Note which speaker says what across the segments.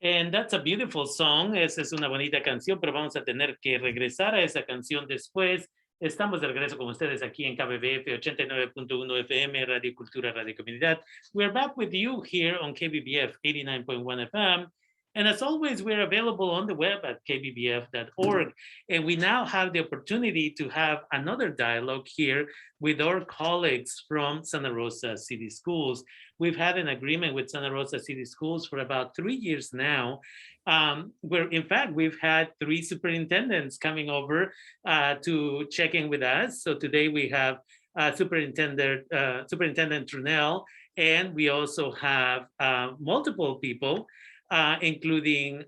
Speaker 1: And that's a beautiful song. Esa es una bonita canción, pero vamos a tener que regresar a esa canción después. Estamos de regreso con ustedes aquí en KBBF 89.1 FM, Radio Cultura, Radio Comunidad. We're back with you here on KBBF 89.1 FM. And as always, we're available on the web at kbbf.org. And we now have the opportunity to have another dialogue here with our colleagues from Santa Rosa City Schools. We've had an agreement with Santa Rosa City Schools for about 3 years now, where in fact, we've had 3 superintendents coming over to check in with us. So today we have Superintendent Trunell, and we also have multiple people, including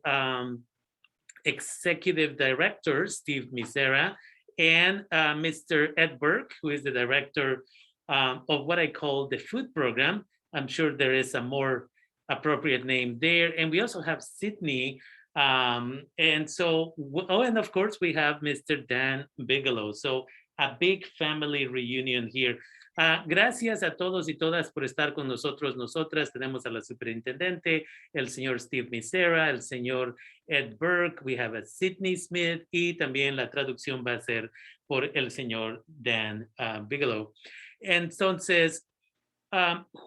Speaker 1: Executive Director Steve Misera and Mr. Ed Burke, who is the director of what I call the food program. I'm sure there is a more appropriate name there. And we also have Sydney. And so, and of course, we have Mr. Dan Bigelow. So a big family reunion here. Gracias a todos y todas por estar con nosotros, nosotras. Tenemos a la superintendente, el señor Steve Misera, el señor Ed Burke, we have a Sydney Smith, y también la traducción va a ser por el señor Dan Bigelow. Entonces,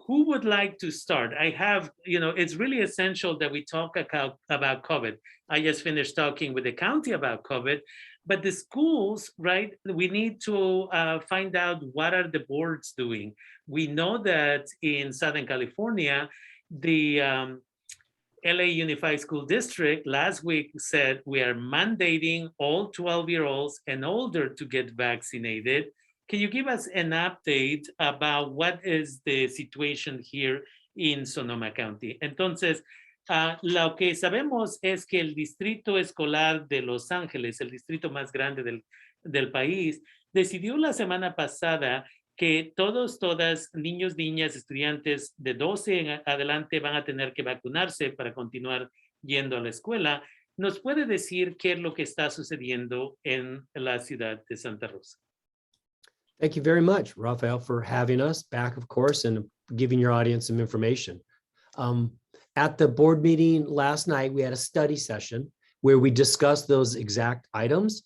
Speaker 1: who would like to start? I have, it's really essential that we talk about COVID. I just finished talking with the county about COVID, but the schools, right, we need to find out what are the boards doing. We know that in Southern California, the LA Unified School District last week said we are mandating all 12-year-olds and older to get vaccinated. Can you give us an update about what is the situation here in Sonoma County? Entonces, lo que sabemos es que el distrito escolar de Los Ángeles, el distrito más grande del país, decidió la semana pasada que todas, niños, niñas, estudiantes de 12 en adelante van a tener que vacunarse para continuar yendo a la escuela. ¿Nos puede decir qué es lo que está sucediendo en la ciudad de Santa Rosa?
Speaker 2: Thank you very much, Rafael, for having us back, of course, and giving your audience some information. At the board meeting last night, we had a study session where we discussed those exact items,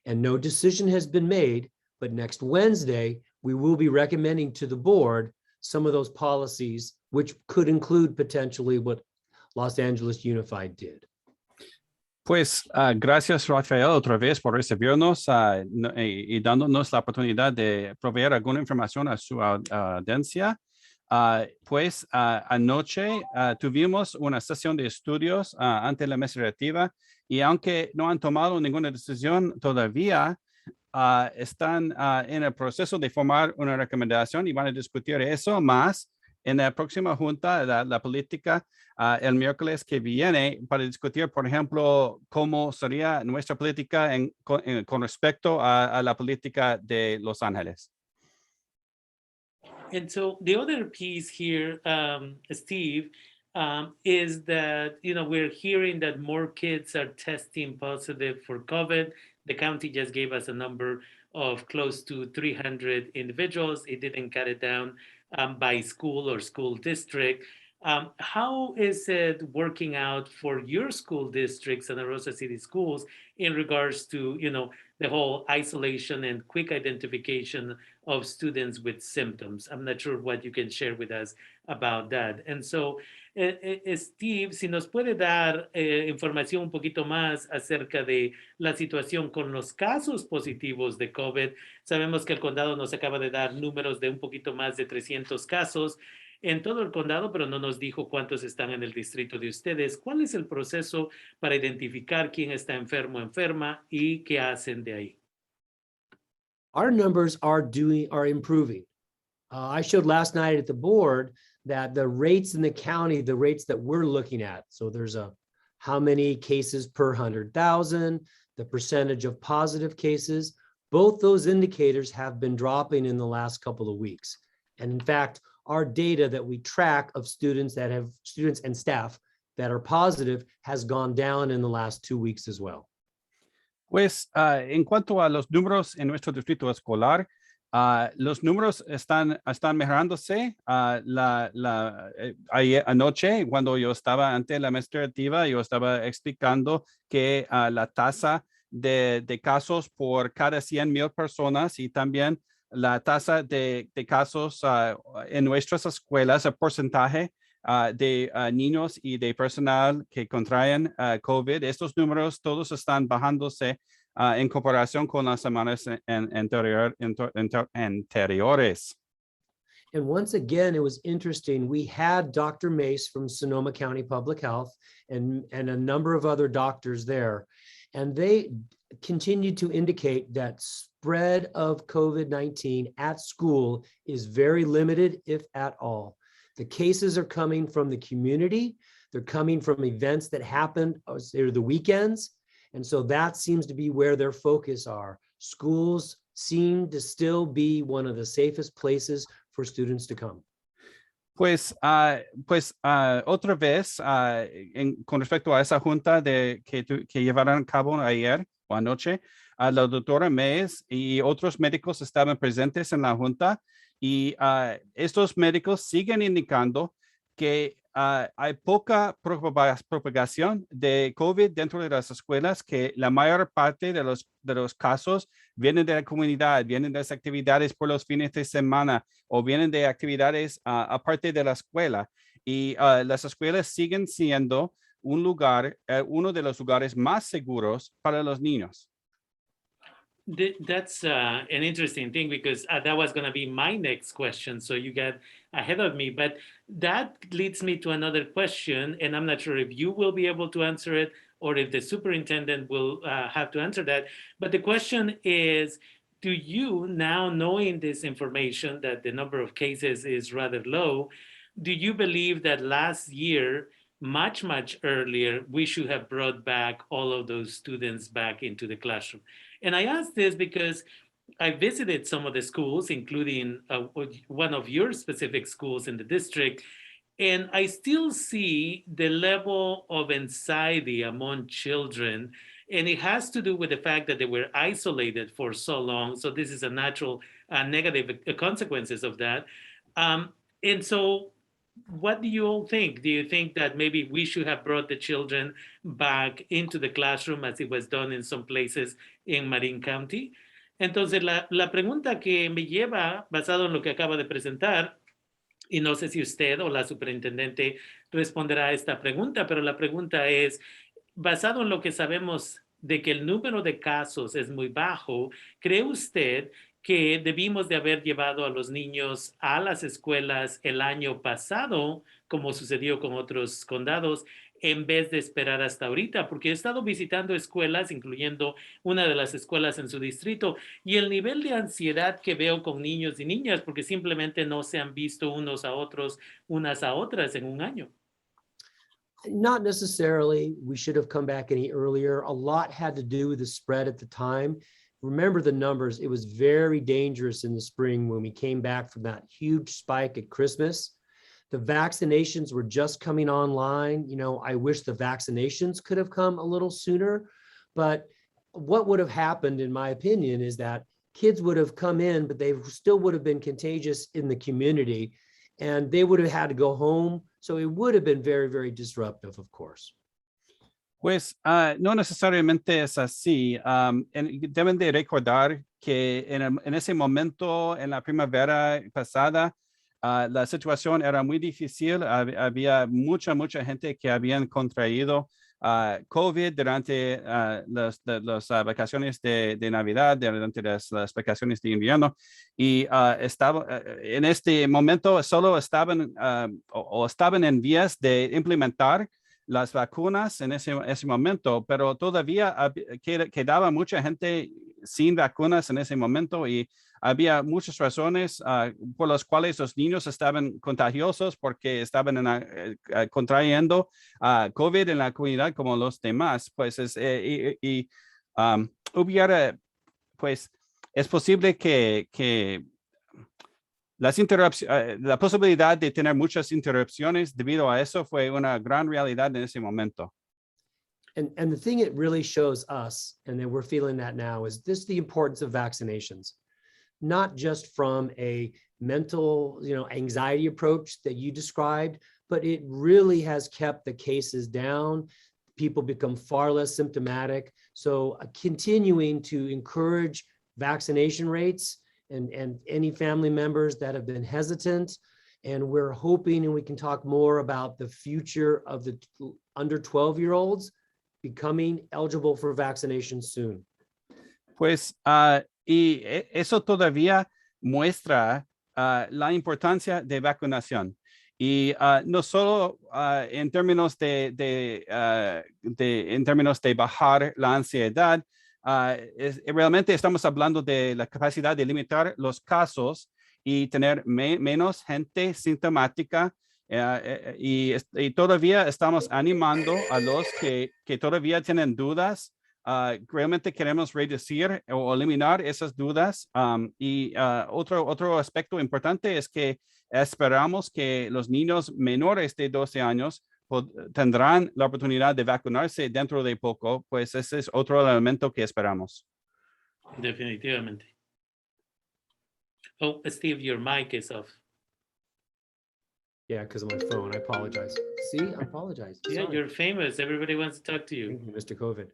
Speaker 2: and no decision has been made, but next Wednesday, we will be recommending to the board some of those policies, which could include potentially what Los Angeles Unified did.
Speaker 3: Pues gracias, Rafael, otra vez por recibirnos y dándonos la oportunidad de proveer alguna información a su audiencia. Pues anoche tuvimos una sesión de estudios ante la mesa directiva y aunque no han tomado ninguna decisión todavía, están en el proceso de formar una recomendación y van a discutir eso más en la próxima junta, la política, el miércoles que viene, para discutir, por ejemplo, cómo sería nuestra política con respecto a la política de Los Ángeles.
Speaker 1: And so the other piece here, Steve, is that, we're hearing that more kids are testing positive for COVID. The county just gave us a number of close to 300 individuals. It didn't cut it down by school or school district. How is it working out for your school district, Santa Rosa City Schools, in regards to, the whole isolation and quick identification of students with symptoms? I'm not sure what you can share with us about that. And so, Steve, si nos puede dar información un poquito más acerca de la situación con los casos positivos de COVID. Sabemos que el condado nos acaba de dar números de un poquito más de 300 casos en todo el condado, pero no nos dijo cuántos están en el distrito de ustedes. ¿Cuál es el proceso para identificar quién está enfermo o enferma y qué hacen de ahí?
Speaker 2: Our numbers are improving. I showed last night at the board that the rates in the county, the rates that we're looking at, so there's how many cases per 100,000, the percentage of positive cases, both those indicators have been dropping in the last couple of weeks. And in fact, our data that we track of students and staff that are positive has gone down in the last 2 weeks as well.
Speaker 3: Pues en cuanto a los números en nuestro distrito escolar, Los números están mejorándose. Ayer, anoche, cuando yo estaba ante la administrativa, yo estaba explicando que la tasa de casos por cada 100,000 personas y también la tasa de casos en nuestras escuelas, el porcentaje de niños y de personal que contraen COVID, estos números todos están bajándose en comparación con las semanas anteriores.
Speaker 2: And once again, it was interesting. We had Dr. Mace from Sonoma County Public Health and a number of other doctors there. And they continued to indicate that spread of COVID-19 at school is very limited, if at all. The cases are coming from the community. They're coming from events that happened over the weekends. And so that seems to be where their focus are. Schools seem to still be one of the safest places for students to come.
Speaker 3: Pues otra vez, con respecto a esa junta que llevaron a cabo ayer o anoche, la doctora Mays y otros médicos estaban presentes en la junta y estos médicos siguen indicando que hay poca propagación de COVID dentro de las escuelas, que la mayor parte de los casos vienen de la comunidad, vienen de las actividades por los fines de semana o vienen de actividades aparte de la escuela. Y las escuelas siguen siendo uno de los lugares más seguros para los niños.
Speaker 1: That's an interesting thing because that was going to be my next question. So you got ahead of me, but that leads me to another question. And I'm not sure if you will be able to answer it or if the superintendent will have to answer that. But the question is, do you, now knowing this information that the number of cases is rather low, do you believe that last year, much earlier, we should have brought back all of those students back into the classroom? And I ask this because I visited some of the schools, including one of your specific schools in the district, and I still see the level of anxiety among children. And it has to do with the fact that they were isolated for so long. So this is a natural negative consequences of that. And so what do you all think? Do you think that maybe we should have brought the children back into the classroom as it was done in some places in Marin County? Entonces, la pregunta que me lleva, basado en lo que acaba de presentar, y no sé si usted o la superintendente responderá a esta pregunta, pero la pregunta es, basado en lo que sabemos de que el número de casos es muy bajo, ¿cree usted que debimos de haber llevado a los niños a las escuelas el año pasado, como sucedió con otros condados, en vez de esperar hasta ahorita? Porque he estado visitando escuelas, incluyendo una de las escuelas en su distrito, y el nivel de ansiedad que veo con niños y niñas, porque simplemente no se han visto unos a otros, unas a otras en un año.
Speaker 2: Not necessarily. We should have come back any earlier. A lot had to do with the spread at the time. Remember the numbers. It was very dangerous in the spring when we came back from that huge spike at Christmas. The vaccinations were just coming online. You know, I wish the vaccinations could have come a little sooner, but what would have happened, in my opinion, is that kids would have come in, but they still would have been contagious in the community and they would have had to go home. So it would have been very, very disruptive, of course.
Speaker 3: Pues no necesariamente es así. Deben de recordar que en ese momento, en la primavera pasada, la situación era muy difícil. Había mucha gente que habían contraído COVID durante las vacaciones de Navidad, durante las vacaciones de invierno. Y en este momento solo estaban en vías de implementar las vacunas en ese momento, pero todavía quedaba mucha gente sin vacunas en ese momento y había muchas razones por las cuales los niños estaban contagiosos porque estaban contrayendo COVID en la comunidad como los demás. Pues es posible que la posibilidad de tener muchas interrupciones debido a eso fue una gran realidad en ese momento.
Speaker 2: And the thing it really shows us, and that we're feeling that now, is this the importance of vaccinations. not just from a mental, anxiety approach that you described, but it really has kept the cases down. People become far less symptomatic. So continuing to encourage vaccination rates and any family members that have been hesitant. And we're hoping, and we can talk more about the future of the under 12-year-olds becoming eligible for vaccination soon.
Speaker 3: Pues, y eso todavía muestra la importancia de vacunación. Y no solo en términos en términos de bajar la ansiedad, realmente estamos hablando de la capacidad de limitar los casos y tener menos gente sintomática. Y todavía estamos animando a los que todavía tienen dudas. Realmente queremos reducir o eliminar esas dudas. Y otro aspecto importante es que esperamos que los niños menores de 12 años tendrán la oportunidad de vacunarse dentro de poco, pues ese es otro elemento que esperamos.
Speaker 1: Definitivamente. Oh, Steve, your mic is off.
Speaker 2: Yeah, because of my phone. I apologize. See, I apologize.
Speaker 1: Yeah,
Speaker 2: Sorry.
Speaker 1: you're famous. Everybody wants to talk to you.
Speaker 2: Thank you, Mr. COVID.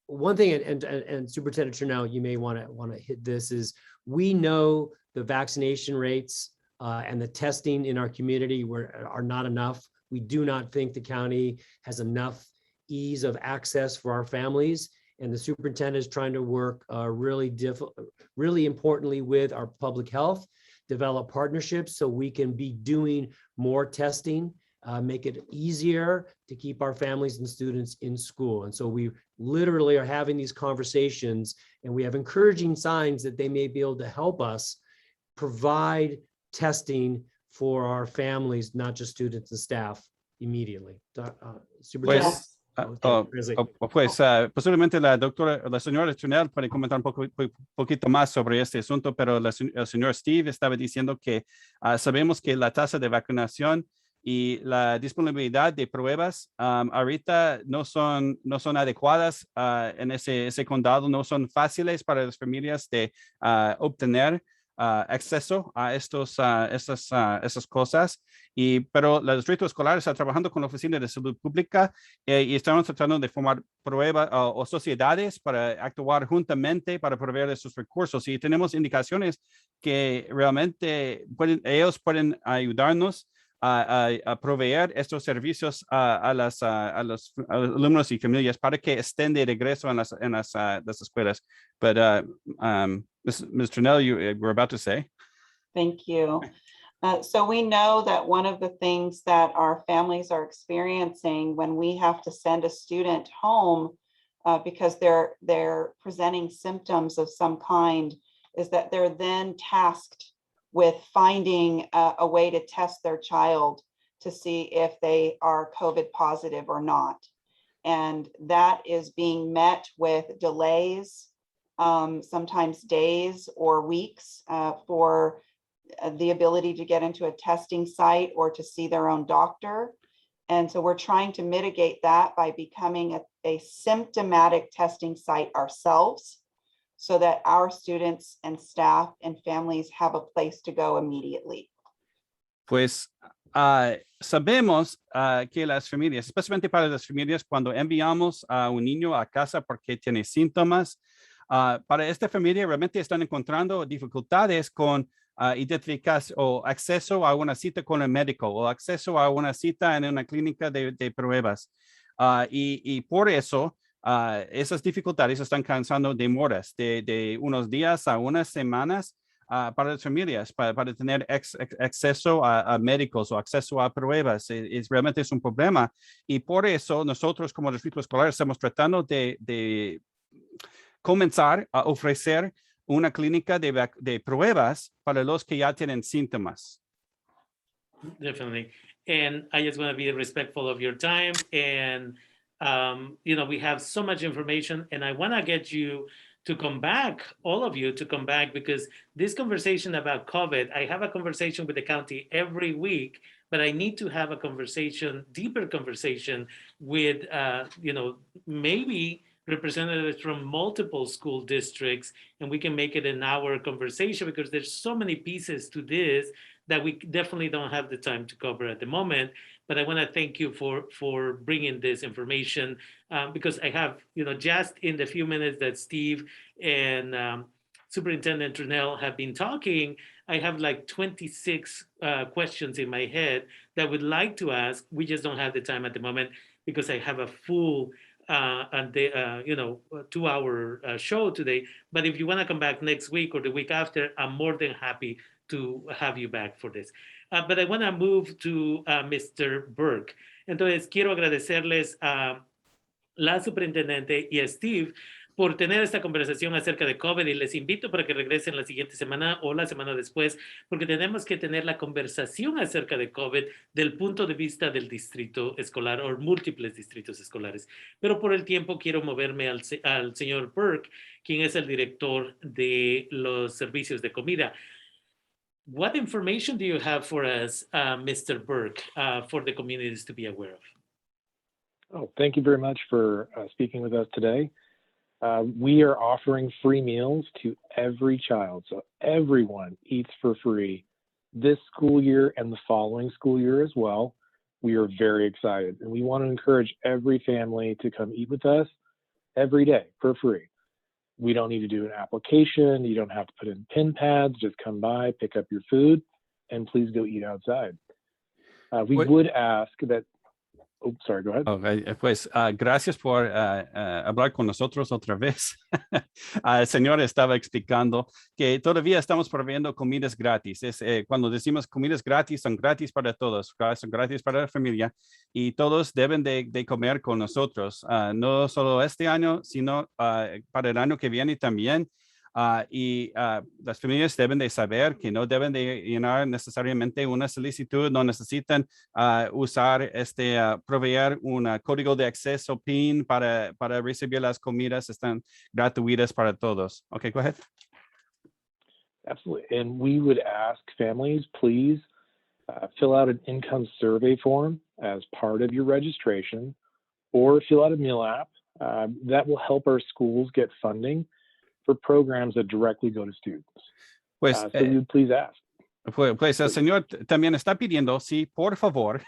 Speaker 2: One thing, and Superintendent Chernell, you may want to hit this, is we know the vaccination rates and the testing in our community are not enough. We do not think the county has enough ease of access for our families. And the superintendent is trying to work really importantly with our public health, develop partnerships so we can be doing more testing, make it easier to keep our families and students in school. And so we literally are having these conversations, and we have encouraging signs that they may be able to help us provide testing for our families, not just students and staff, immediately. Superintendent?
Speaker 3: Posiblemente la señora Chernell puede comentar un poquito más sobre este asunto, pero el señor Steve estaba diciendo que sabemos que la tasa de vacunación y la disponibilidad de pruebas ahorita no son adecuadas en ese condado, no son fáciles para las familias de obtener acceso a esas cosas, pero el distrito escolar está trabajando con la Oficina de Salud Pública y estamos tratando de formar pruebas o sociedades para actuar juntamente para proveer esos recursos, y tenemos indicaciones que realmente ellos pueden ayudarnos a proveer estos servicios a los alumnos y familias para que estén de regreso en las escuelas. But Ms. Chernell, you were about to say.
Speaker 4: Thank you. So we know that one of the things that our families are experiencing when we have to send a student home because they're presenting symptoms of some kind is that they're then tasked with finding a way to test their child to see if they are COVID positive or not. And that is being met with delays, sometimes days or weeks for the ability to get into a testing site or to see their own doctor. And so we're trying to mitigate that by becoming a symptomatic testing site ourselves, so that our students and staff and families have a place to go immediately.
Speaker 3: Pues sabemos que las familias, especialmente para las familias, cuando enviamos a un niño a casa porque tiene síntomas, para esta familia realmente están encontrando dificultades con identificar o acceso a una cita con el médico o acceso a una cita en una clínica de pruebas. Y por eso, esas dificultades están causando demoras de unos días a unas semanas para las familias, para tener acceso a médicos o acceso a pruebas. Realmente es un problema. Y por eso nosotros como distrito escolar estamos tratando de comenzar a ofrecer una clínica de pruebas para los que ya tienen síntomas.
Speaker 1: Definitely. And I just want to be respectful of your time. And we have so much information, and I want to get you to come back, all of you to come back, because this conversation about COVID, I have a conversation with the county every week, but I need to have a conversation, deeper conversation with, maybe representatives from multiple school districts, and we can make it an hour conversation because there's so many pieces to this that we definitely don't have the time to cover at the moment. But I want to thank you for bringing this information because I have, just in the few minutes that Steve and Superintendent Trunell have been talking, I have like 26 questions in my head that I would like to ask. We just don't have the time at the moment because I have a full 2-hour show today. But if you want to come back next week or the week after, I'm more than happy to have you back for this. But I want to move to Mr. Burke. Entonces, quiero agradecerles a la superintendente y a Steve por tener esta conversación acerca de COVID y les invito para que regresen la siguiente semana o la semana después, porque tenemos que tener la conversación acerca de COVID del punto de vista del distrito escolar o múltiples distritos escolares. Pero por el tiempo quiero moverme al señor Burke, quien es el director de los servicios de comida. What information do you have for us, Mr. Burke, for the communities to be aware of?
Speaker 5: Oh, thank you very much for speaking with us today. We are offering free meals to every child, so everyone eats for free this school year and the following school year as well. We are very excited, and we want to encourage every family to come eat with us every day for free. We don't need to do an application. You don't have to put in pin pads. Just come by, pick up your food, and please go eat outside. We would ask that. Oh, sorry, go ahead.
Speaker 3: Okay, pues gracias por hablar con nosotros otra vez. El señor estaba explicando que todavía estamos proveyendo comidas gratis. Cuando decimos comidas gratis, son gratis para todos, son gratis para la familia y todos deben de comer con nosotros, no solo este año, sino para el año que viene también. Y las familias deben de saber que no deben de llenar necesariamente una solicitud, no necesitan usar proveer un código de acceso PIN para recibir las comidas, están gratuitas para todos. Okay, go ahead.
Speaker 5: Absolutely. And we would ask families, please fill out an income survey form as part of your registration or fill out a meal app. That will help our schools get funding for programs that directly go to students.
Speaker 3: Pues,
Speaker 5: so we would please ask.
Speaker 3: Pues el señor también está pidiendo, sí, por favor,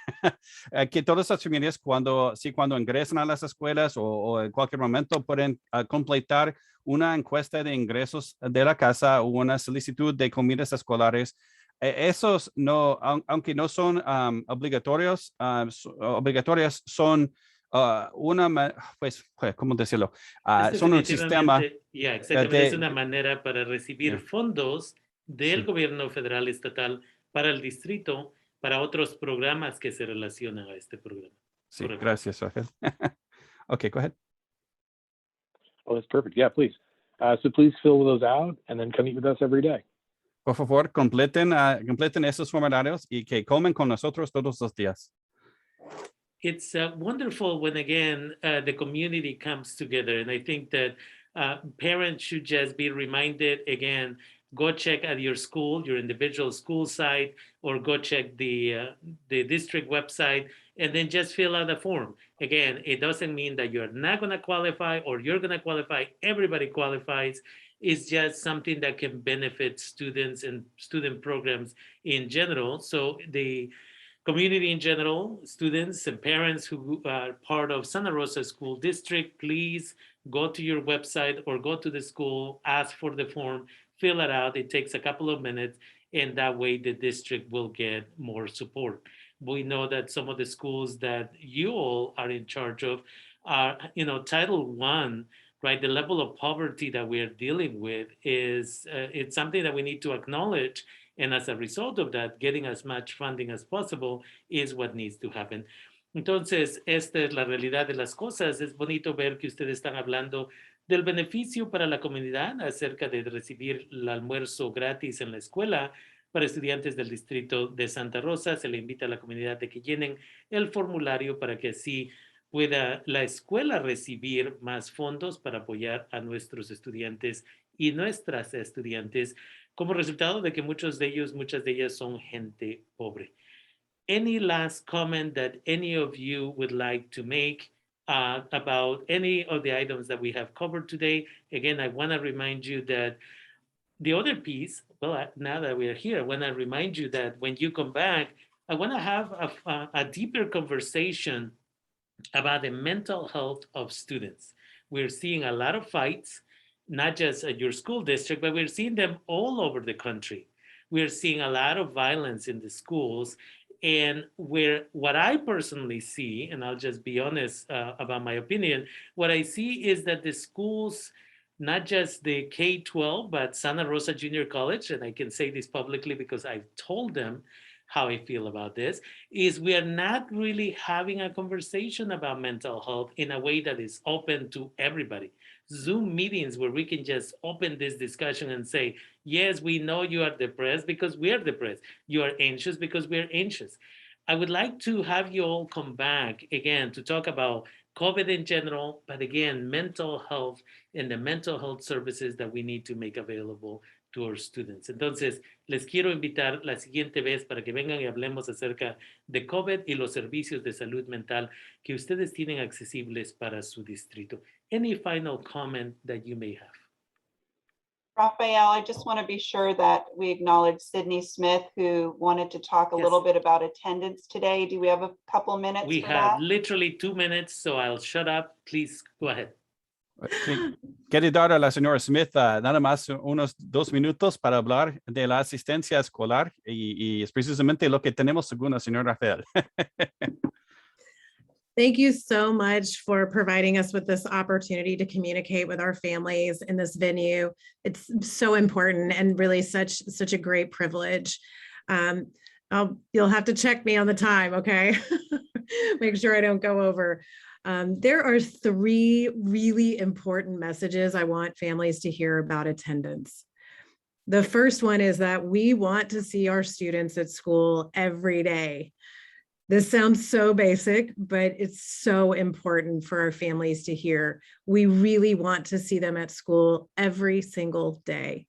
Speaker 3: que todas las familias cuando ingresan a las escuelas o en cualquier momento pueden completar una encuesta de ingresos de la casa o una solicitud de comidas escolares. Esos no, aunque no son obligatorias, son pues, ¿cómo decirlo? Son un sistema.
Speaker 1: Exactamente, es una manera para recibir fondos del
Speaker 3: Sí.
Speaker 1: gobierno federal estatal para el distrito, para otros programas que se relacionan a este programa.
Speaker 3: Sí,
Speaker 1: Correcto.
Speaker 3: gracias, Rafael. Okay, go ahead.
Speaker 5: Oh, that's perfect. Yeah, please. So please fill those out and then come eat with us every day.
Speaker 3: Por favor, completen esos formularios y que comen con nosotros todos los días.
Speaker 1: It's wonderful when, again, the community comes together. And I think that parents should just be reminded, again, go check at your school, your individual school site, or go check the district website, and then just fill out a form. Again, it doesn't mean that you're not going to qualify or you're going to qualify. Everybody qualifies. It's just something that can benefit students and student programs in general. So the community in general, students and parents who are part of Santa Rosa School District, please go to your website or go to the school, ask for the form, fill it out. It takes a couple of minutes, and that way the district will get more support. We know that some of the schools that you all are in charge of are, Title I, right? The level of poverty that we are dealing with is, it's something that we need to acknowledge. And as a result of that, getting as much funding as possible is what needs to happen. Entonces, esta es la realidad de las cosas. Es bonito ver que ustedes están hablando del beneficio para la comunidad acerca de recibir el almuerzo gratis en la escuela para estudiantes del distrito de Santa Rosa. Se le invita a la comunidad de que llenen el formulario para que así pueda la escuela recibir más fondos para apoyar a nuestros estudiantes y nuestras estudiantes, como resultado de que muchas de ellas son gente pobre. Any last comment that any of you would like to make about any of the items that we have covered today. Again, I want to remind you that the other piece, well, now that we're here, I want to remind you that when you come back, I want to have a deeper conversation about the mental health of students. We're seeing a lot of fights, not just at your school district, but we're seeing them all over the country. We're seeing a lot of violence in the schools. And what I personally see, and I'll just be honest about my opinion, what I see is that the schools, not just the K-12, but Santa Rosa Junior College, and I can say this publicly because I've told them how I feel about this, is we are not really having a conversation about mental health in a way that is open to everybody. Zoom meetings where we can just open this discussion and say, yes, we know you are depressed because we are depressed. You are anxious because we're anxious. I would like to have you all come back again to talk about COVID in general, but again, mental health and the mental health services that we need to make available to our students. Entonces, les quiero invitar la siguiente vez para que vengan y hablemos acerca de COVID y los servicios de salud mental que ustedes tienen accesibles para su distrito. Any final comment that you may have?
Speaker 4: Rafael, I just want to be sure that we acknowledge Sydney Smith, who wanted to talk a little bit about attendance today. Do we have a couple minutes
Speaker 1: We
Speaker 4: for
Speaker 1: have
Speaker 4: that?
Speaker 1: literally 2 minutes, so I'll shut up. Please go ahead.
Speaker 3: Sí. Quiere dar a la señora Smith nada más unos 2 minutos para hablar de la asistencia escolar y es precisamente lo que tenemos según el señor Rafael.
Speaker 6: Thank you so much for providing us with this opportunity to communicate with our families in this venue. It's so important and really such a great privilege. You'll have to check me on the time, okay? Make sure I don't go over. There are 3 really important messages I want families to hear about attendance. The first one is that we want to see our students at school every day. This sounds so basic, but it's so important for our families to hear. We really want to see them at school every single day.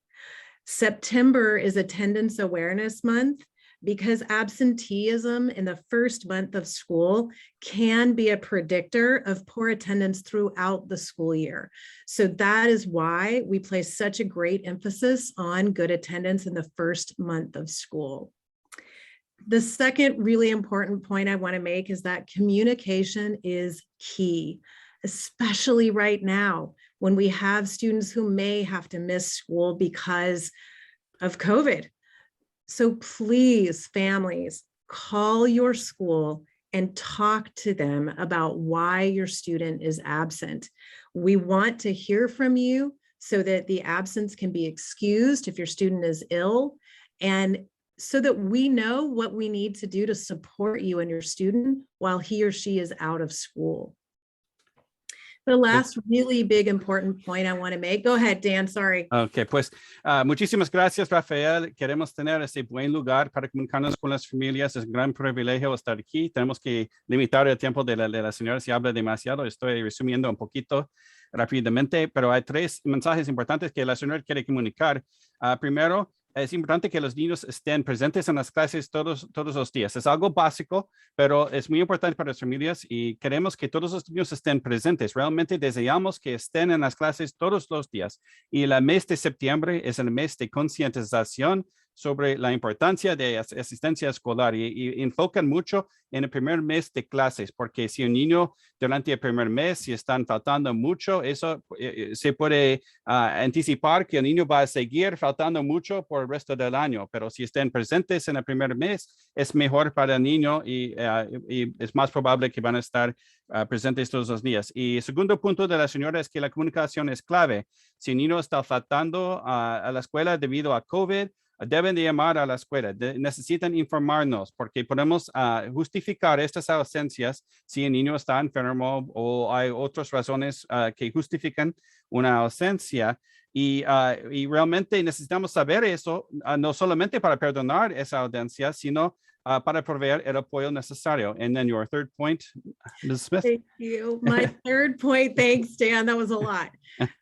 Speaker 6: September is Attendance Awareness Month because absenteeism in the first month of school can be a predictor of poor attendance throughout the school year. So that is why we place such a great emphasis on good attendance in the first month of school. The second really important point I want to make is that communication is key, especially right now when we have students who may have to miss school because of COVID. So please, families, call your school and talk to them about why your student is absent. We want to hear from you so that the absence can be excused if your student is ill, and so that we know what we need to do to support you and your student while he or she is out of school. The last really big important point I want to make. Go ahead, Dan, sorry.
Speaker 3: Ok, pues muchísimas gracias, Rafael. Queremos tener ese buen lugar para comunicarnos con las familias. Es un gran privilegio estar aquí. Tenemos que limitar el tiempo de la señora si habla demasiado. Estoy resumiendo un poquito rápidamente, pero hay 3 mensajes importantes que la señora quiere comunicar. Primero, es importante que los niños estén presentes en las clases todos los días. Es algo básico, pero es muy importante para las familias y queremos que todos los niños estén presentes. Realmente deseamos que estén en las clases todos los días. Y el mes de septiembre es el mes de concientización sobre la importancia de asistencia escolar y enfocan mucho en el primer mes de clases, porque si un niño durante el primer mes, si están faltando mucho, eso se puede anticipar que el niño va a seguir faltando mucho por el resto del año, pero si estén presentes en el primer mes, es mejor para el niño y es más probable que van a estar presentes todos los días. Y el segundo punto de la señora es que la comunicación es clave. Si el niño está faltando a la escuela debido a COVID, deben de llamar a la escuela, necesitan informarnos porque podemos justificar estas ausencias si el niño está enfermo o hay otras razones que justifican una ausencia. Y realmente necesitamos saber eso, no solamente para perdonar esa audiencia, sino para proveer el apoyo necesario. And then your third point, Ms. Smith.
Speaker 6: Thank you. My third point, thanks, Dan, that was a lot.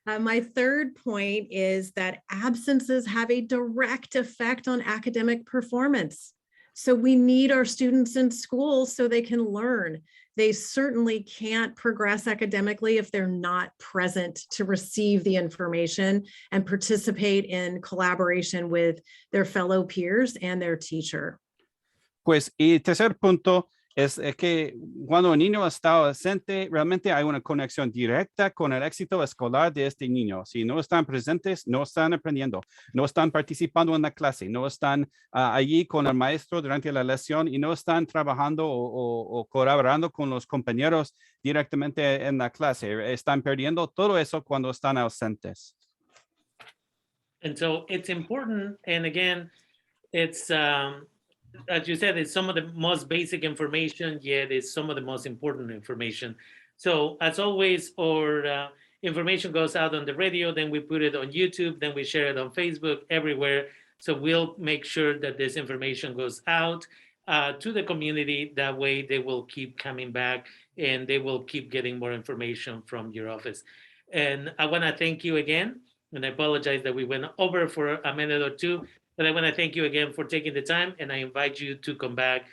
Speaker 6: My third point is that absences have a direct effect on academic performance. So we need our students in school so they can learn. they certainly can't progress academically if they're not present to receive the information and participate in collaboration with their fellow peers and their teacher.
Speaker 3: Pues, y tercer punto es que cuando el niño está ausente, realmente hay una conexión directa con el éxito escolar de este niño. Si no están presentes, no están aprendiendo, no están participando en la clase, no están allí con el maestro durante la lección y no están trabajando o colaborando con los compañeros directamente en la clase. Están perdiendo todo eso cuando están ausentes.
Speaker 1: And so it's important, and again, it's as you said, it's some of the most basic information, yet it's some of the most important information. So as always, our information goes out on the radio, then we put it on YouTube, then we share it on Facebook, everywhere. So we'll make sure that this information goes out to the community. That way they will keep coming back and they will keep getting more information from your office. And I want to thank you again. And I apologize that we went over for a minute or two, but I want to thank you again for taking the time, and I invite you to come back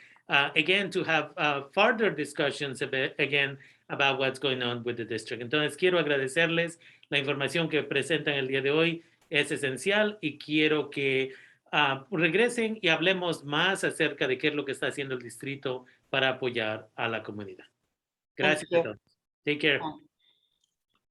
Speaker 1: again to have further discussions again about what's going on with the district. Entonces, quiero agradecerles la información que presentan el día de hoy. Es esencial y quiero que regresen y hablemos más acerca de qué es lo que está haciendo el distrito para apoyar a la comunidad. Gracias a todos. Take care.